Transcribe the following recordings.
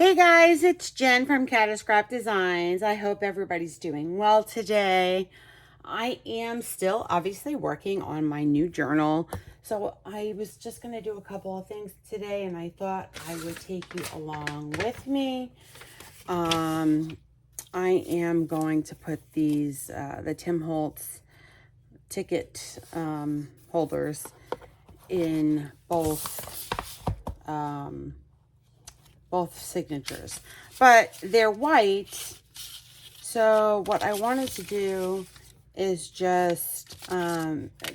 Hey guys, it's Jen from catascrapdesigns. I hope everybody's doing well today. I am still obviously working on my new journal. So I was just going to do a couple of things today and I thought I would take you along with me. I am going to put these, the Tim Holtz ticket holders in both signatures, but they're white. So what I wanted to do is just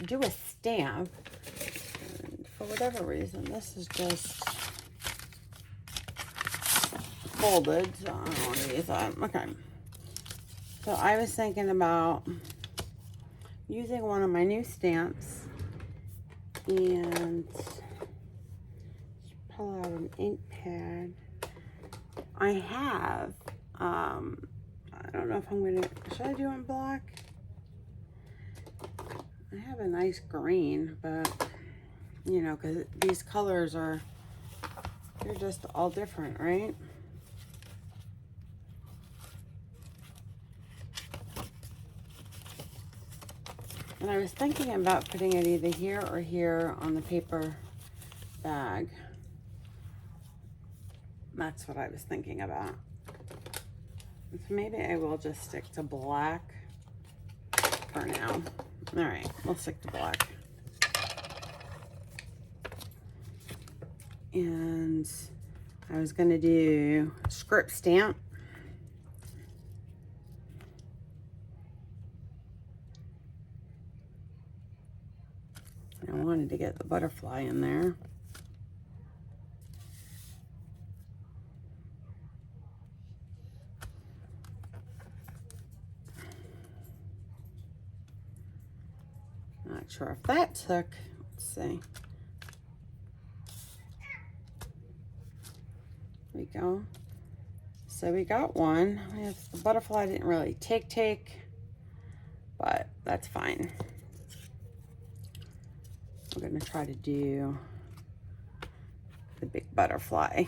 do a stamp. And for whatever reason, this is just folded, so I don't want to use that. Okay. So I was thinking about using one of my new stamps and pull out an ink pad. I have, I don't know if I'm gonna, should I do it in black? I have a nice green, but, you know, because these colors are, they're just all different, right? And I was thinking about putting it either here or here on the paper bag. That's what I was thinking about. So maybe I will just stick to black for now. All right, we'll stick to black. And I was gonna do script stamp. I wanted to get the butterfly in there. Not sure if that took, let's see. There we go. So we got one. The butterfly didn't really take, but that's fine. We're gonna try to do the big butterfly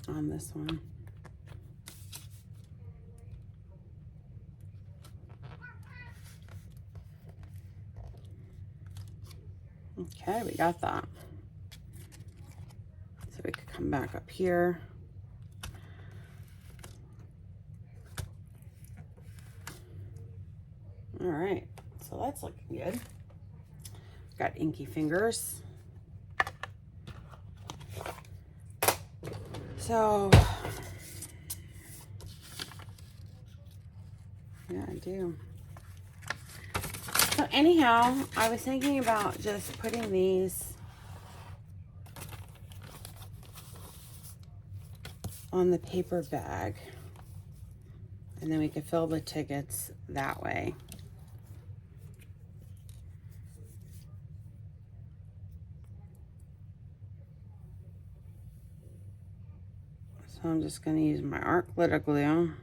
on this one. Okay, we got that. So we could come back up here. All right, so that's looking good. Got inky fingers. So, yeah, I do. So anyhow, I was thinking about just putting these on the paper bag. And then we could fill the tickets that way. So I'm just going to use my art glitter glue.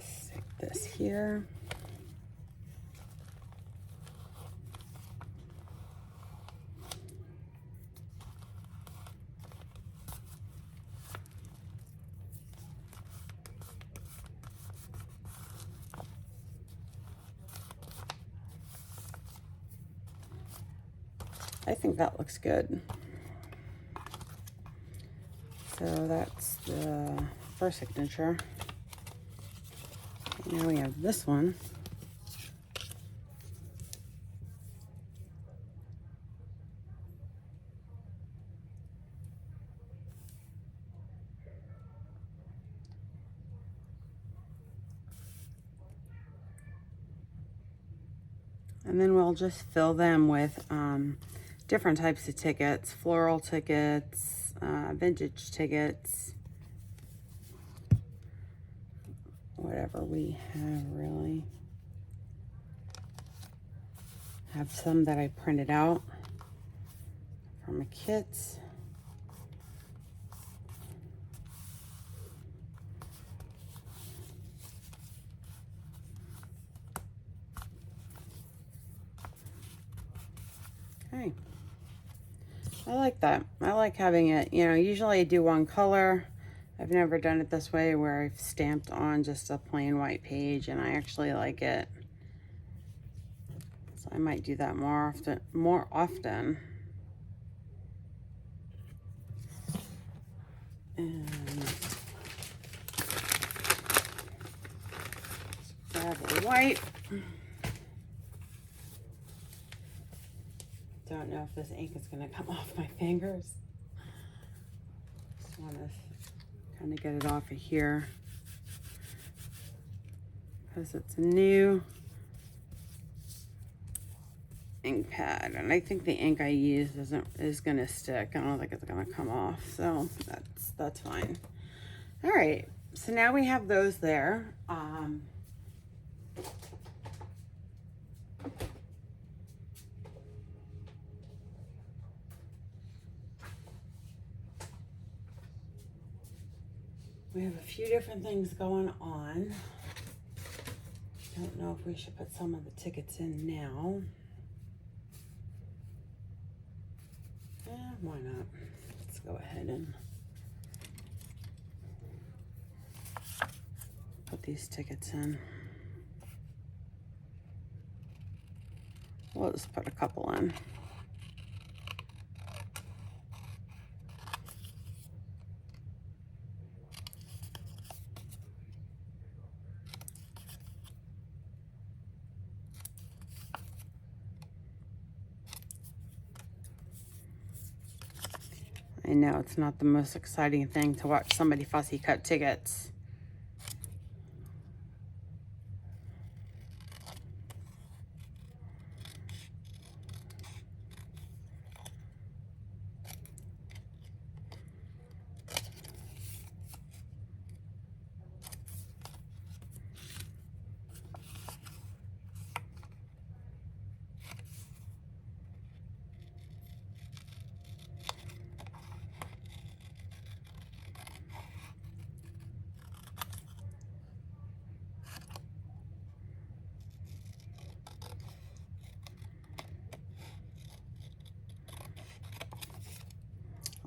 Stick this here. I think that looks good. So that's the first signature. Now we have this one. And then we'll just fill them with different types of tickets, floral tickets, vintage tickets, whatever we have really. Have some that I printed out from a kit. Okay. I like that. I like having it, you know, usually I do one color. I've never done it this way where I've stamped on just a plain white page, and I actually like it. So I might do that more often. And grab a white. Don't know if this ink is going to come off my fingers. Just want to kind of get it off of here because it's a new ink pad, and I think the ink I use is going to stick. I don't think it's going to come off, so that's fine. All right, so now we have those there. We have a few different things going on. Don't know if we should put some of the tickets in now. Yeah, why not? Let's go ahead and put these tickets in. We'll just put a couple in. I know it's not the most exciting thing to watch somebody fussy cut tickets.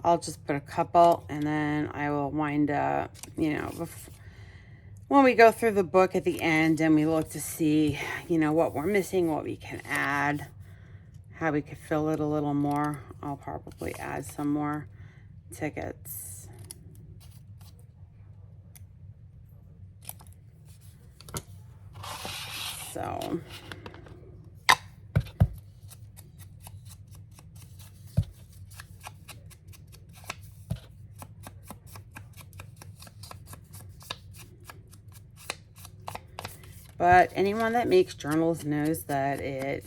I'll just put a couple, and then I will wind up, you know, when we go through the book at the end and we look to see, you know, what we're missing, what we can add, how we could fill it a little more. I'll probably add some more tickets. So but anyone that makes journals knows that it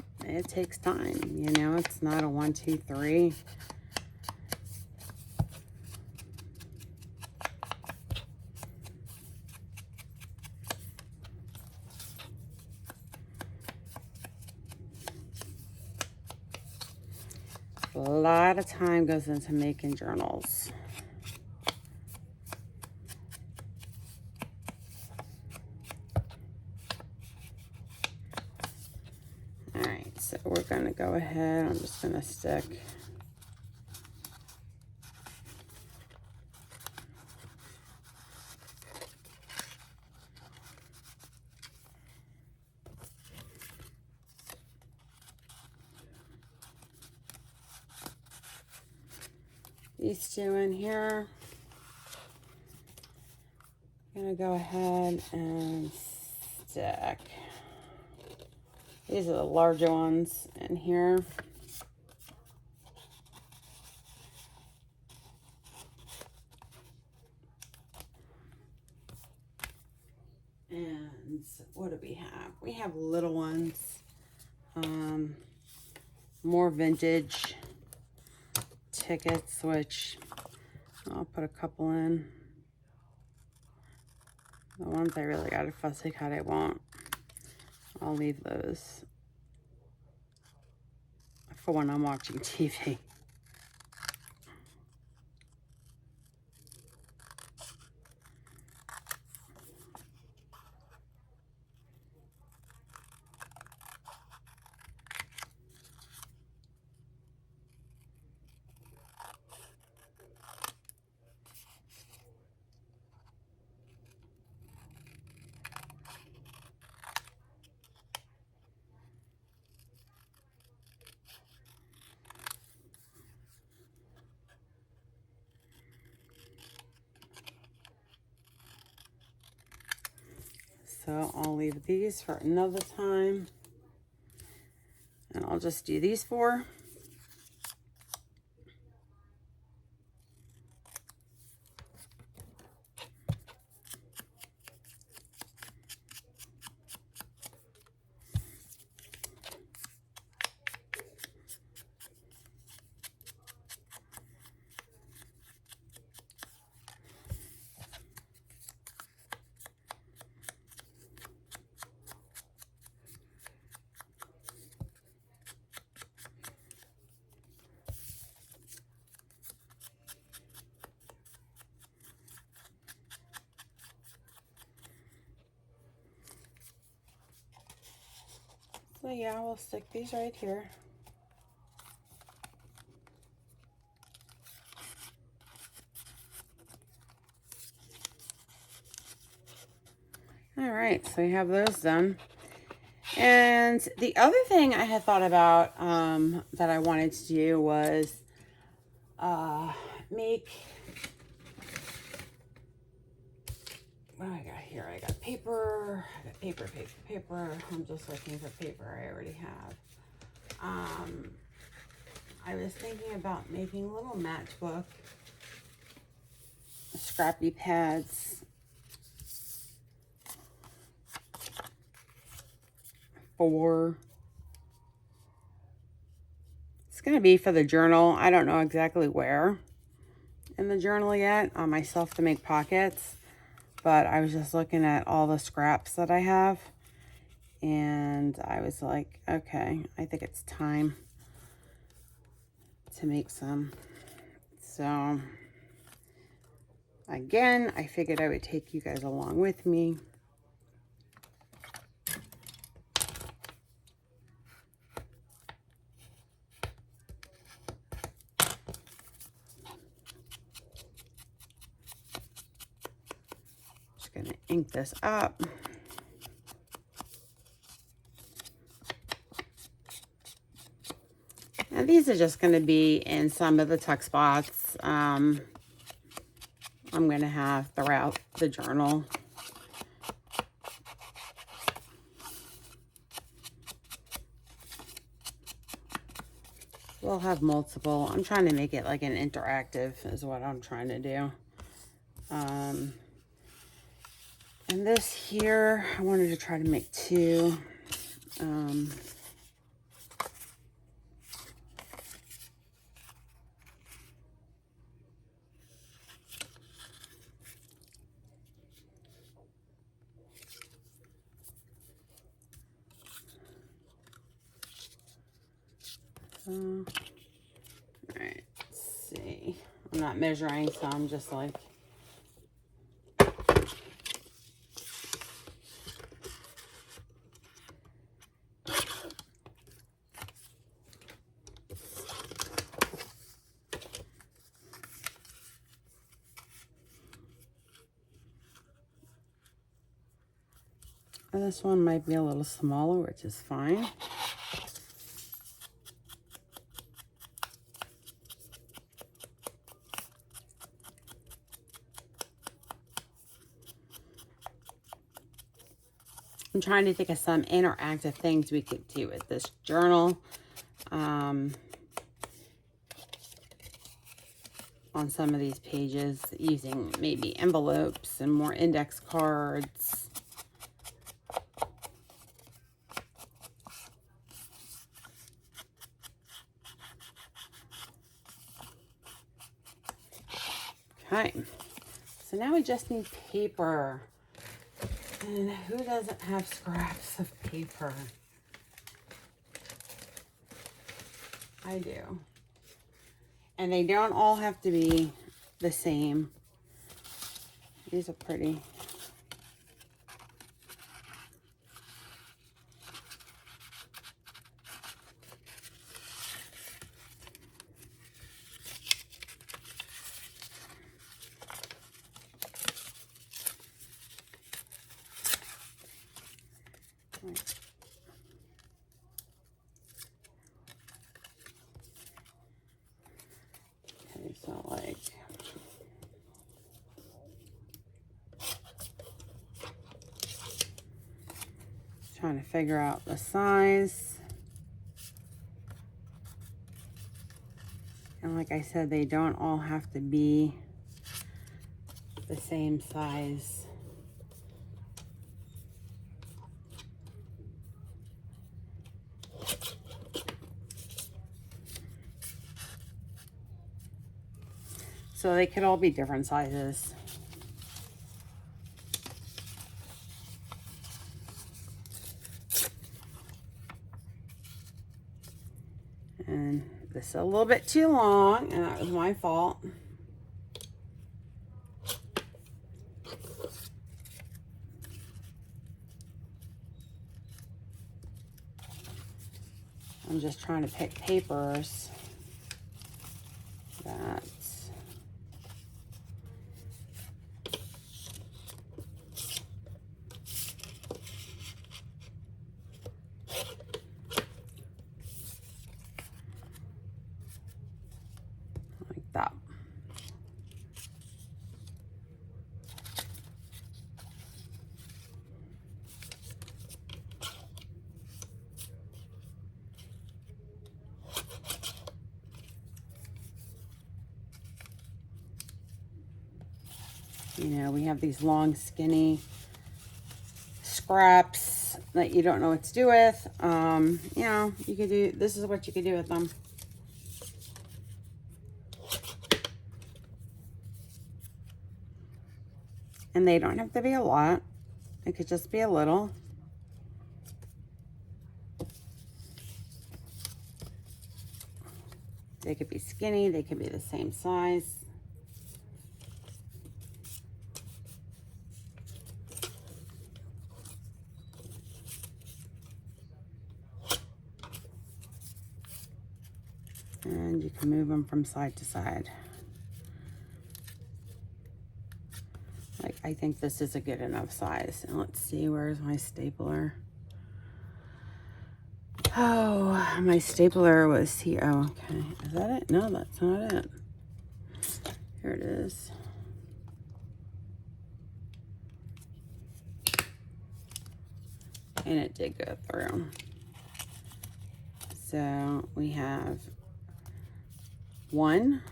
takes time. You know, it's not a 1, 2, 3. A lot of time goes into making journals. So we're going to go ahead, I'm just going to stick these two in here. I'm going to go ahead and stick. These are the larger ones in here. And what do we have? We have little ones. More vintage tickets, which I'll put a couple in. The ones I really got a fussy cut, I won't. I'll leave those for when I'm watching TV. So I'll leave these for another time. And I'll just do these 4. So yeah, we'll stick these right here. All right, so we have those done. And the other thing I had thought about that I wanted to do was make, what do I got here? I got paper, paper. I'm just looking for paper I already have. I was thinking about making little matchbook scrappy pads for, it's going to be for the journal. I don't know exactly where in the journal yet. I still have to make pockets, but I was just looking at all the scraps that I have, and I was like, okay, I think it's time to make some. So again, I figured I would take you guys along with me. Just gonna ink this up. And these are just going to be in some of the tuck spots I'm going to have throughout the journal. We'll have multiple. I'm trying to make it like an interactive is what I'm trying to do. And this here, I wanted to try to make 2. All right, let's see. I'm not measuring, so I'm just like, this one might be a little smaller, which is fine. I'm trying to think of some interactive things we could do with this journal. On some of these pages, using maybe envelopes and more index cards. Okay, so now we just need paper. And who doesn't have scraps of paper? I do. And they don't all have to be the same. These are pretty. Okay, so like, trying to figure out the size. And like I said, they don't all have to be the same size. So they could all be different sizes. And this is a little bit too long, and that was my fault. I'm just trying to pick papers that like that. You know, we have these long, skinny scraps that you don't know what to do with. You know, you could do, this is what you could do with them. And they don't have to be a lot. It could just be a little. They could be skinny, they could be the same size. And you can move them from side to side. Like, I think this is a good enough size. And let's see, where's my stapler? Oh, my stapler was here. Oh, okay. Is that it? No, that's not it. Here it is. And it did go through. So we have one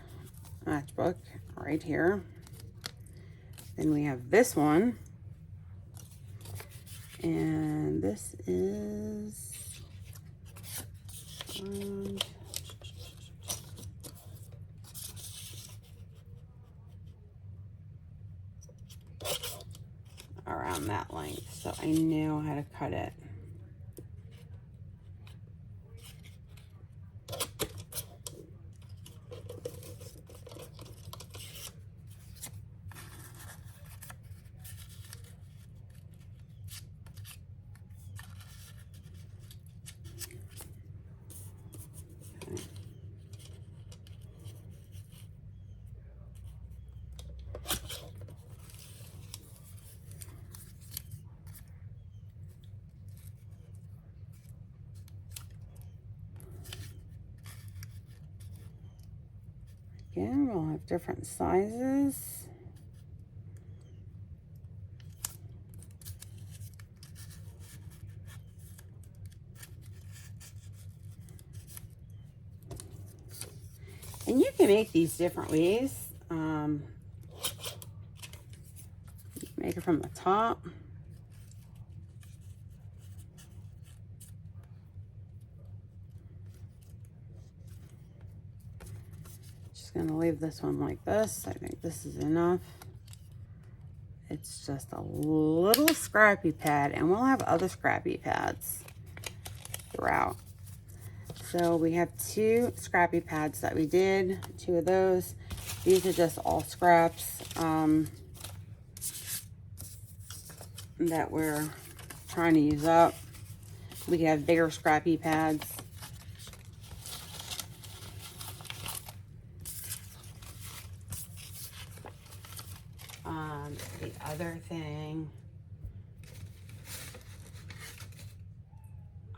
matchbook right here. Then we have this one. And this is around that length, so I knew how to cut it. Again, we'll have different sizes. And you can make these different ways. You can make it from the top. Going to leave this one like this. I think this is enough. It's just a little scrappy pad, and we'll have other scrappy pads throughout. So we have 2 scrappy pads that we did, 2 of those. These are just all scraps that we're trying to use up. We can have bigger scrappy pads. The other thing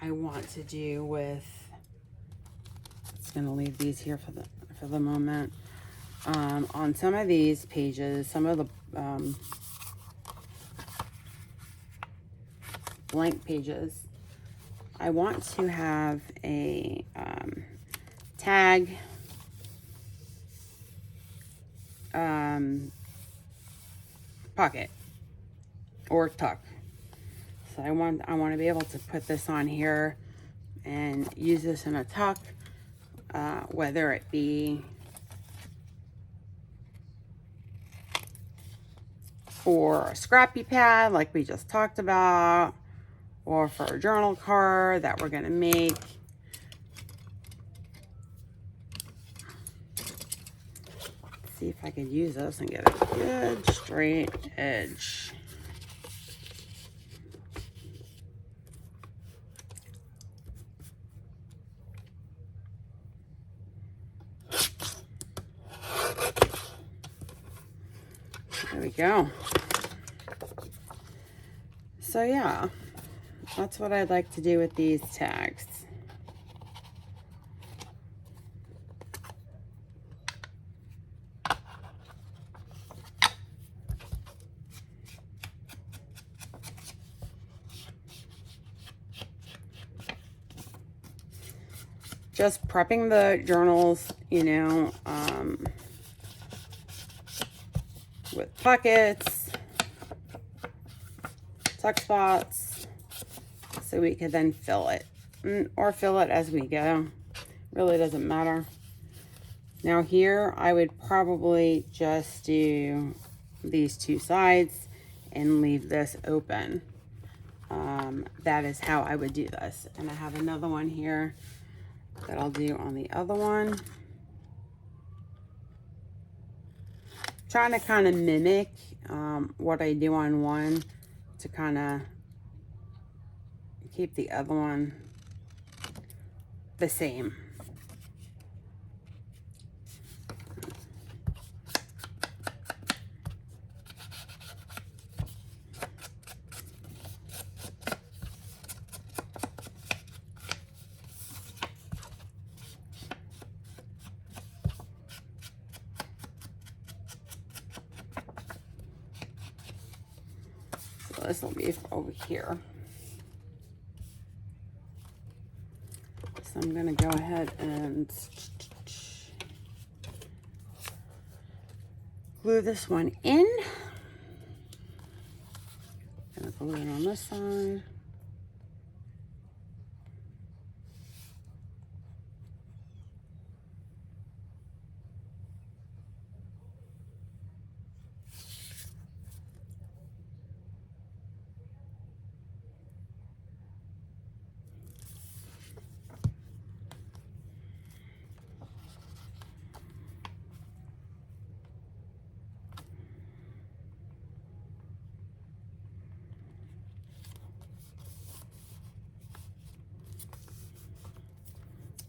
I want to do with, it's going to leave these here for the moment. On some of these pages, some of the blank pages, I want to have a tag pocket or tuck. So I want to be able to put this on here and use this in a tuck, whether it be for a scrappy pad like we just talked about, or for a journal card that we're going to make. Let's see if I could use this and get a good straight edge. There we go. So yeah, that's what I'd like to do with these tags. Just prepping the journals, you know, with pockets, tuck spots, so we could then fill it, or fill it as we go. Really doesn't matter. Now here, I would probably just do these two sides and leave this open. That is how I would do this. And I have another one here that I'll do on the other one. Trying to kind of mimic what I do on one to kind of keep the other one the same. This will be over here. So I'm going to go ahead and glue this one in. Going to glue it on this side.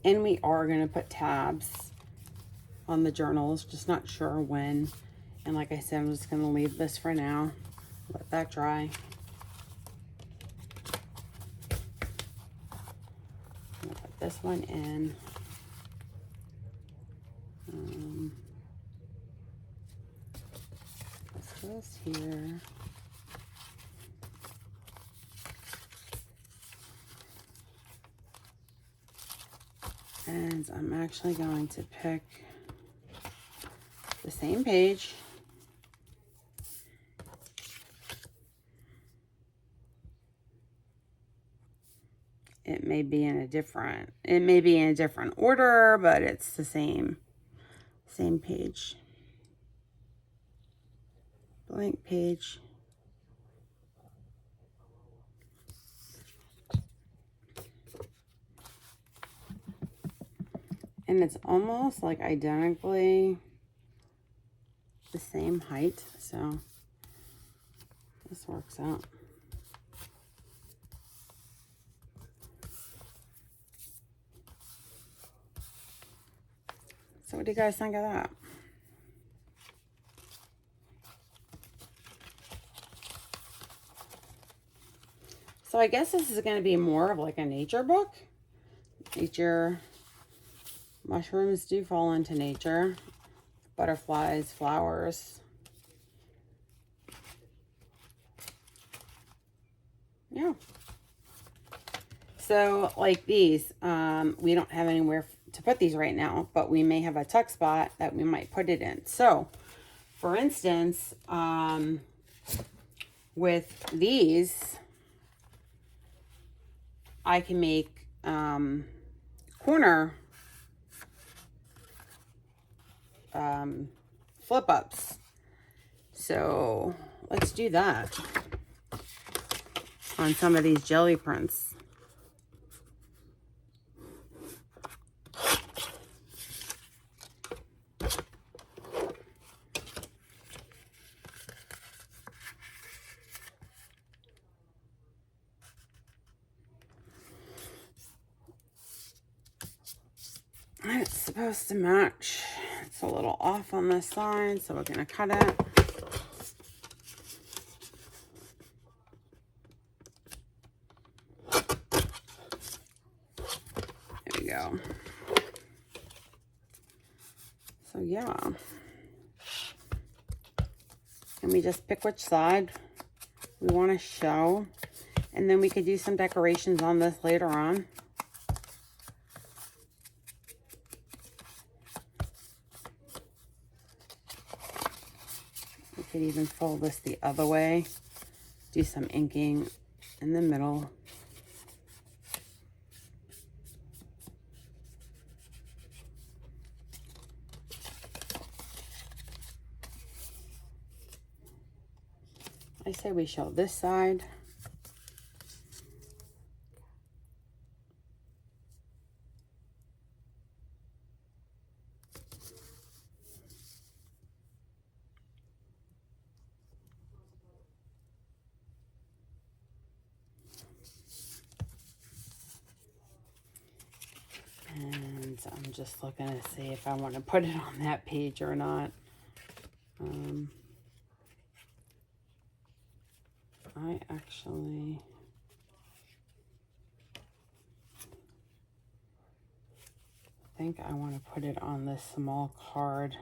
And we are going to put tabs on the journals, just not sure when. And like I said, I'm just going to leave this for now. Let that dry. I'm going to put this one in. This goes here. And I'm actually going to pick the same page. It may be in a different order, but it's the same page. Blank page. And it's almost like identically the same height, so this works out. So what do you guys think of that? So I guess this is going to be more of like a nature book. Nature. Mushrooms do fall into nature. Butterflies, flowers. Yeah. So like these, we don't have anywhere to put these right now, but we may have a tuck spot that we might put it in. So for instance, with these, I can make corner flip ups. So let's do that on some of these jelly prints. And it's supposed to match. It's a little off on this side, so we're going to cut it. There we go. So yeah. And we just pick which side we want to show. And then we could do some decorations on this later on. We could even fold this the other way. Do some inking in the middle. I say we show this side. And I'm just looking to see if I want to put it on that page or not. I actually think I want to put it on this small card.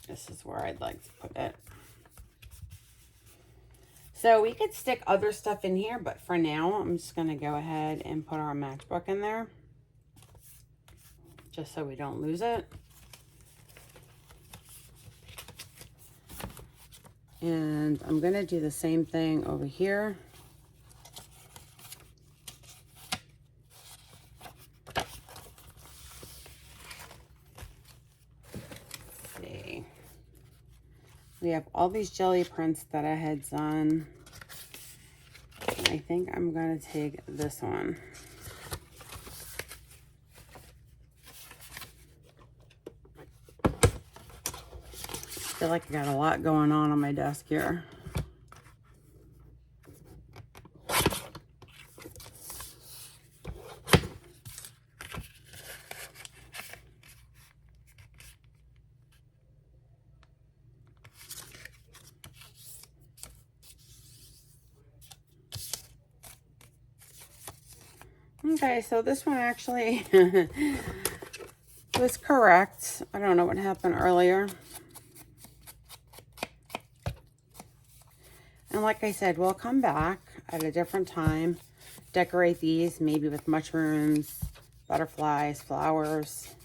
This is where I'd like to put it. So we could stick other stuff in here, but for now, I'm just going to go ahead and put our matchbook in there, just so we don't lose it. And I'm going to do the same thing over here. Let's see. We have all these jelly prints that I had done. And I think I'm going to take this one. I feel like I got a lot going on my desk here. Okay, so this one actually was correct. I don't know what happened earlier. And like I said, we'll come back at a different time, decorate these maybe with mushrooms, butterflies, flowers.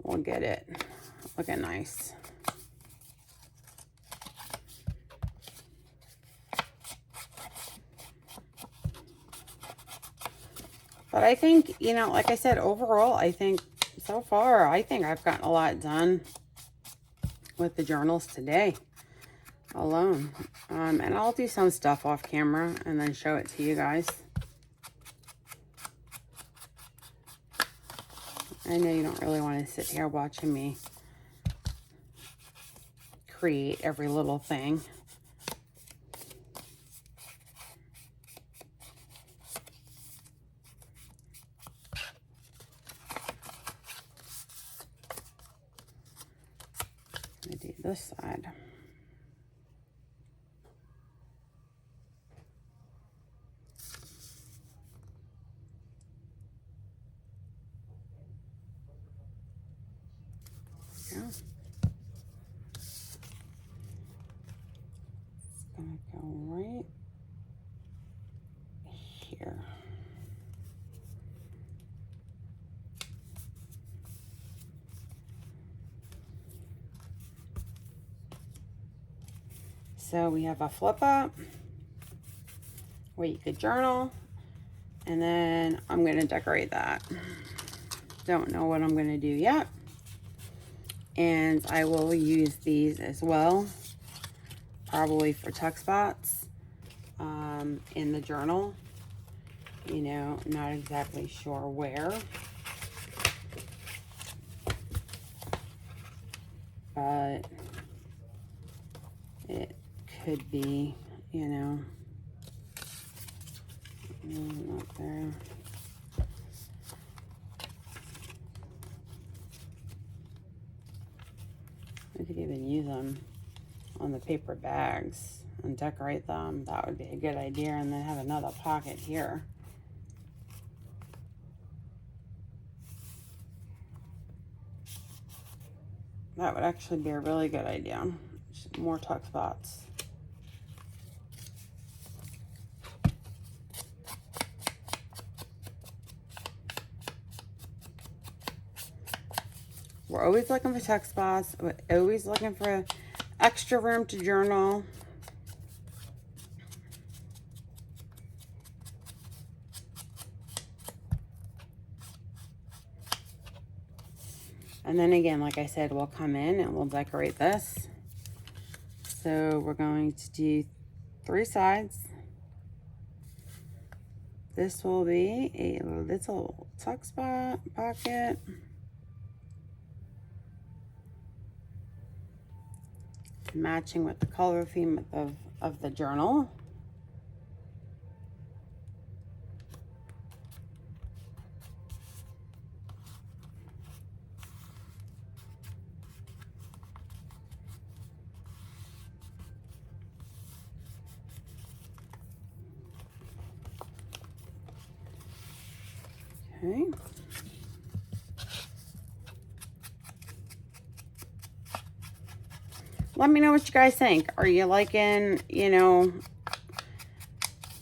We'll get it looking nice. But I think, you know, like I said, overall, I think so far, I think I've gotten a lot done with the journals today alone. And I'll do some stuff off camera and then show it to you guys. I know you don't really want to sit here watching me create every little thing. I do this side. here. So we have a flip up where you could journal, and then I'm going to decorate that. Don't know what I'm going to do yet. And I will use these as well, probably for tuck spots in the journal. You know, not exactly sure where. But it could be, you know, not there. We could even use them on the paper bags and decorate them. That would be a good idea. And then have another pocket here. That would actually be a really good idea. More tuck spots. We're always looking for tuck spots. We're always looking for extra room to journal. And then again, like I said, we'll come in and we'll decorate this. So we're going to do 3 sides. This will be a little tuck spot pocket. Matching with the color theme of the journal. Okay. Let me know what you guys think. Are you liking, you know,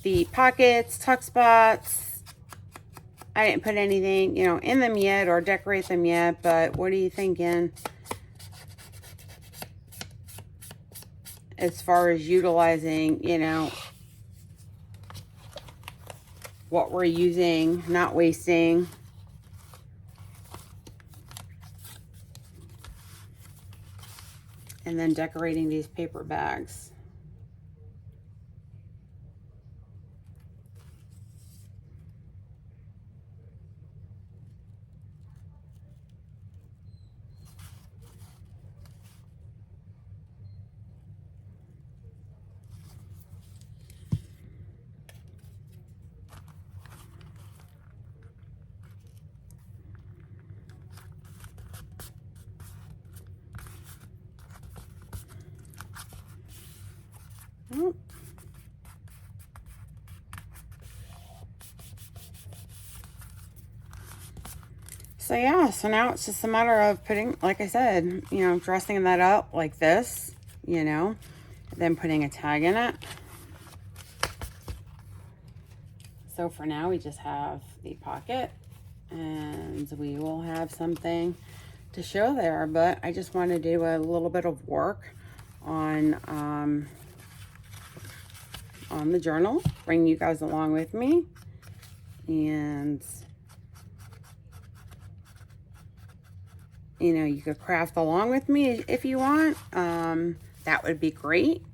the pockets, tuck spots? I didn't put anything, you know, in them yet or decorate them yet, but what are you thinking as far as utilizing, you know, what we're using, not wasting? And then decorating these paper bags. So yeah, so now it's just a matter of putting, like I said, you know, dressing that up like this, you know, then putting a tag in it. So for now, we just have the pocket, and we will have something to show there, but I just want to do a little bit of work on the journal, bring you guys along with me, and you know, you could craft along with me if you want. That would be great.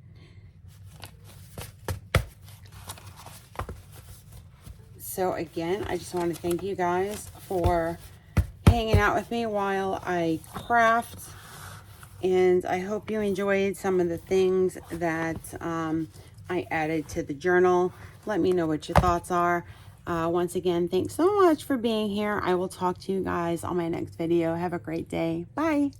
So again, I just want to thank you guys for hanging out with me while I craft. And I hope you enjoyed some of the things that I added to the journal. Let me know what your thoughts are. Once again, thanks so much for being here. I will talk to you guys on my next video. Have a great day. Bye.